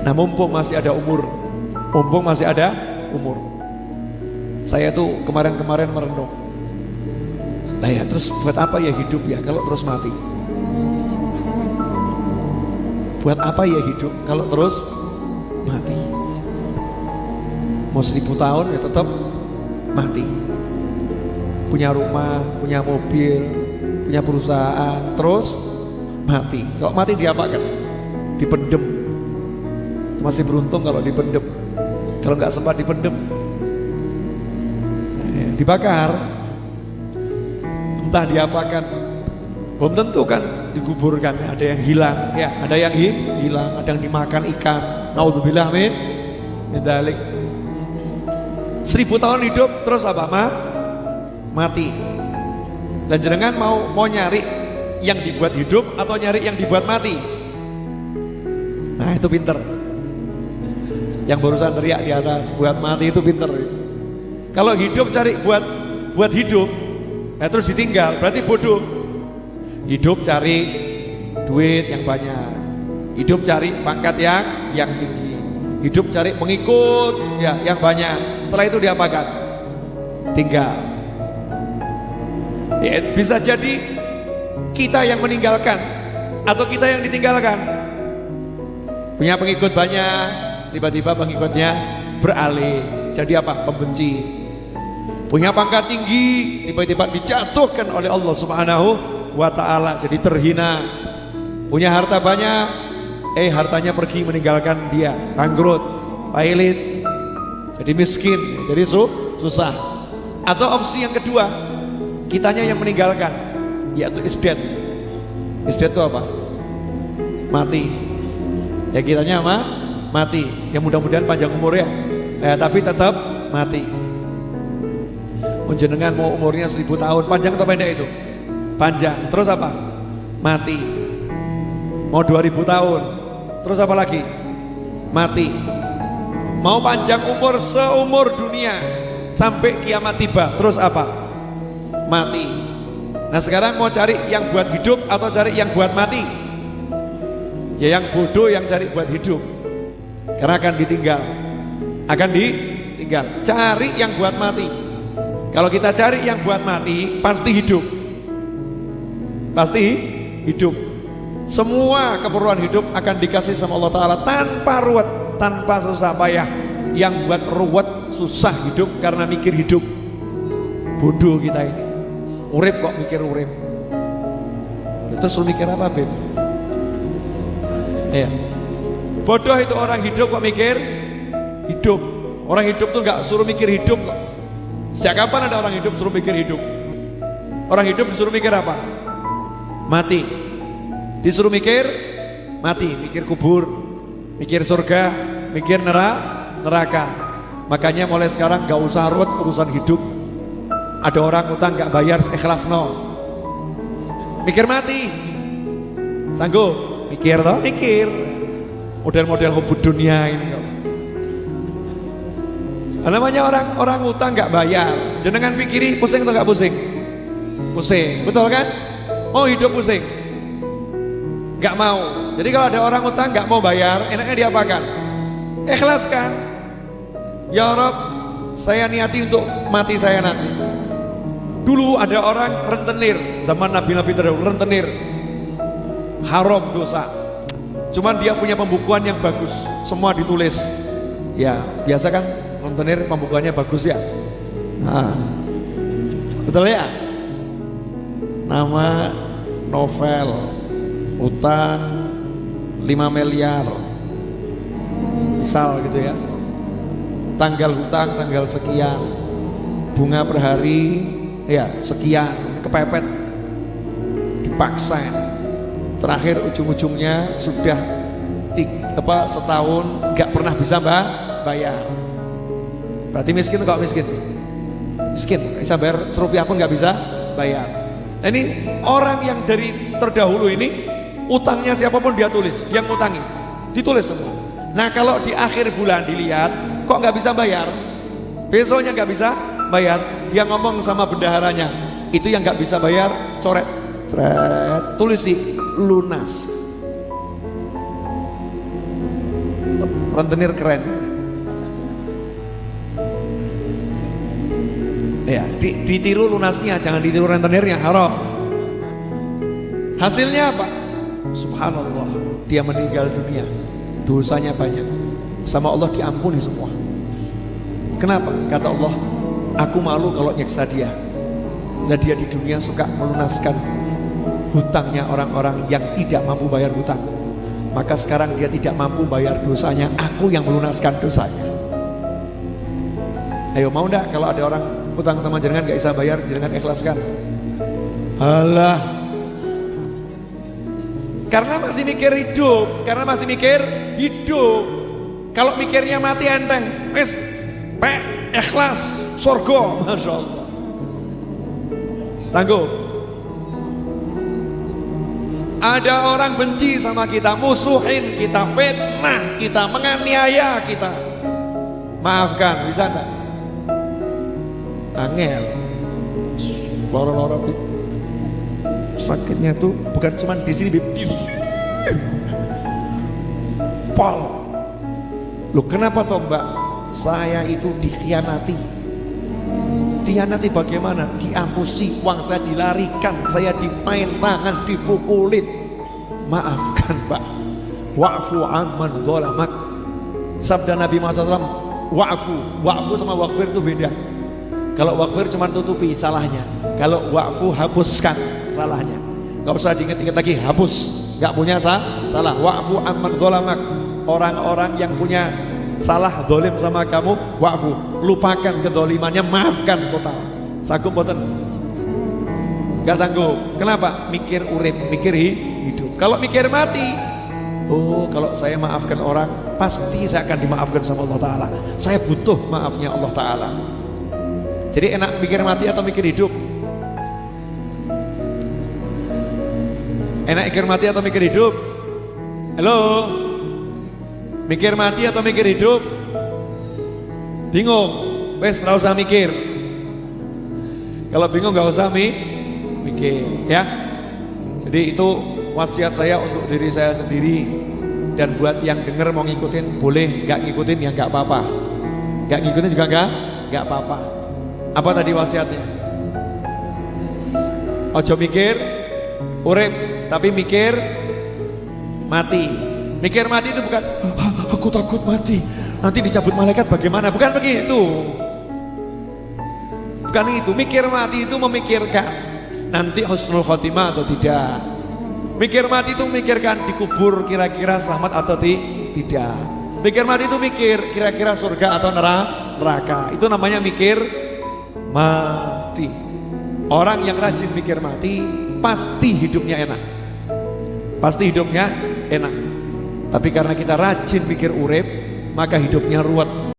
Nah mumpung masih ada umur, saya tuh kemarin-kemarin merenung, lah ya terus buat apa ya hidup ya kalau terus mati? Buat apa ya hidup kalau terus mati? Mau 1000 tahun ya tetap mati. Punya rumah, punya mobil, punya perusahaan, terus mati. Kalau mati diapakan? Dipendem. Masih beruntung kalau dipendem. Kalau nggak sempat dipendem, dibakar. Entah diapakan. Belum tentu kan dikuburkan. Ada yang hilang, ya. Ada yang hilang. Ada yang dimakan ikan. Naudzubillah min dzalik. 1000 tahun hidup terus apa? Mati. Dan jenengan mau nyari yang dibuat hidup atau nyari yang dibuat mati? Nah itu pinter. Yang barusan teriak di atas buat mati itu pinter. Kalau hidup cari buat hidup, nah terus ditinggal berarti bodoh. Hidup cari duit yang banyak, hidup cari pangkat yang tinggi, hidup cari pengikut ya yang banyak. Setelah itu diapakan? Tinggal. Ya, bisa jadi kita yang meninggalkan atau kita yang ditinggalkan. Punya pengikut banyak, tiba-tiba pengikutnya beralih jadi apa? Pembenci. Punya pangkat tinggi, tiba-tiba dijatuhkan oleh Allah Subhanahu wa ta'ala jadi terhina. Punya harta banyak, hartanya pergi meninggalkan dia, bangkrut, pailit, jadi miskin, jadi susah. Atau opsi yang kedua, kitanya yang meninggalkan, yaitu isdet. Isdet itu apa? Mati. Ya kitanya apa? Mati. Ya mudah-mudahan panjang umur ya, tapi tetap mati. Jenengan mau umurnya 1000 tahun, panjang atau pendek itu? Panjang. Terus apa? Mati. Mau 2000 tahun, terus apa lagi? Mati. Mau panjang umur seumur dunia sampai kiamat tiba, terus apa? Mati. Nah sekarang mau cari yang buat hidup atau cari yang buat mati? Ya yang bodoh yang cari buat hidup, karena akan ditinggal. Cari yang buat mati. Kalau kita cari yang buat mati, pasti hidup. Semua keperluan hidup akan dikasih sama Allah Ta'ala tanpa ruwet, tanpa susah payah. Yang buat ruwet, susah hidup karena mikir hidup. Bodoh kita ini. Urip kok mikir urip. Itu suruh mikir apa, Beb? Ya. Bodoh itu orang hidup kok mikir hidup. Orang hidup tuh gak suruh mikir hidup kok. Sejak kapan ada orang hidup suruh mikir hidup? Orang hidup disuruh mikir apa? Mati. Disuruh mikir mati, mikir kubur, mikir surga, mikir neraka. Makanya mulai sekarang gak usah ruwet urusan hidup. Ada orang utang gak bayar, ikhlas no. Mikir mati. Sanggup? Mikir toh? Mikir. Model-model hubud dunia ini kok. Namanya orang utang gak bayar. Jenengan pikiri pusing atau gak pusing? Pusing, betul kan? Mau hidup pusing? Gak mau. Jadi kalau ada orang utang gak mau bayar, enaknya diapakan? Ikhlaskan. Ya Rob, saya niati untuk mati saya nanti. Dulu ada orang rentenir, zaman Nabi-Nabi terdahulu rentenir, haram dosa. Cuman dia punya pembukuan yang bagus, semua ditulis. Ya biasa kan rentenir pembukuannya bagus ya. Nah, betul ya. Nama novel, utang 5 miliar, misal gitu ya. Tanggal hutang tanggal sekian, bunga per hari ya sekian, kepepet, dipaksa. Terakhir ujung-ujungnya sudah setahun nggak pernah bisa bayar. Berarti miskin kok miskin? Miskin, bisa bayar serupiah pun nggak bisa bayar. Nah ini orang yang dari terdahulu ini utangnya siapapun dia tulis, yang ngutangi ditulis semua. Nah kalau di akhir bulan dilihat kok nggak bisa bayar, besoknya nggak bisa bayar, dia ngomong sama bendaharanya, itu yang nggak bisa bayar coret, tulis sih lunas. rentenir keren. Ya, ditiru lunasnya, jangan ditiru rentenirnya, haram. Hasilnya apa? Subhanallah, dia meninggal dunia, dosanya banyak, sama Allah diampuni semua. Kenapa? Kata Allah, aku malu kalau nyeksa dia. Nah, dia di dunia suka melunaskan hutangnya orang-orang yang tidak mampu bayar hutang. Maka sekarang dia tidak mampu bayar dosanya, aku yang melunaskan dosanya. Ayo, mau enggak kalau ada orang hutang sama jenengan gak bisa bayar, jenengan ikhlaskan? Alah, karena masih mikir hidup, karena masih mikir hidup. Kalau mikirnya mati enteng, wes, ikhlas, surga, masya Allah. Sanggup? Ada orang benci sama kita, musuhin kita, fitnah kita, menganiaya kita, maafkan, bisa enggak? Angel, loro-loro sakitnya tuh bukan cuma di sini, di sini. Pol. Loh, kenapa toh Mbak? Saya itu dikhianati. Dikhianati bagaimana? Diampusi, uang saya dilarikan, saya dimain tangan, dipukulin. Maafkan Mbak. Wa'fu amman dzalamak. Sabda Nabi Muhammad SAW, wa'fu sama wa'fir itu beda. Kalau wa'fir cuma tutupi salahnya, kalau wa'fu hapuskan salahnya. Gak usah diinget-inget lagi, hapus, gak punya salah. Wa'fu amman dzalamak. Orang-orang yang punya salah zalim sama kamu, wa'fu, lupakan kedzalimannya, maafkan total. Sanggup boten? Gak sanggup. Kenapa? Mikir urip, mikir hidup. Kalau mikir mati, oh, kalau saya maafkan orang, pasti saya akan dimaafkan sama Allah Ta'ala. Saya butuh maafnya Allah Ta'ala. Jadi enak mikir mati atau mikir hidup? Enak mikir mati atau mikir hidup? Halo? Mikir mati atau mikir hidup? Bingung? Wes, gak usah mikir. Kalau bingung gak usah mikir, ya. Jadi itu wasiat saya untuk diri saya sendiri. Dan buat yang denger mau ngikutin boleh, gak ngikutin ya gak apa-apa. Gak ngikutin juga gak apa-apa. Apa tadi wasiatnya? Ojo mikir urip, tapi mikir mati. Mikir mati itu bukan aku takut mati, nanti dicabut malaikat bagaimana, bukan begitu. Bukan itu. Mikir mati itu memikirkan nanti husnul khotimah atau tidak. Mikir mati itu memikirkan dikubur kira-kira selamat atau tidak. Mikir mati itu mikir kira-kira surga atau neraka. Itu namanya mikir mati. Orang yang rajin mikir mati pasti hidupnya enak. Pasti hidupnya enak. Tapi karena kita rajin mikir urip, maka hidupnya ruwet.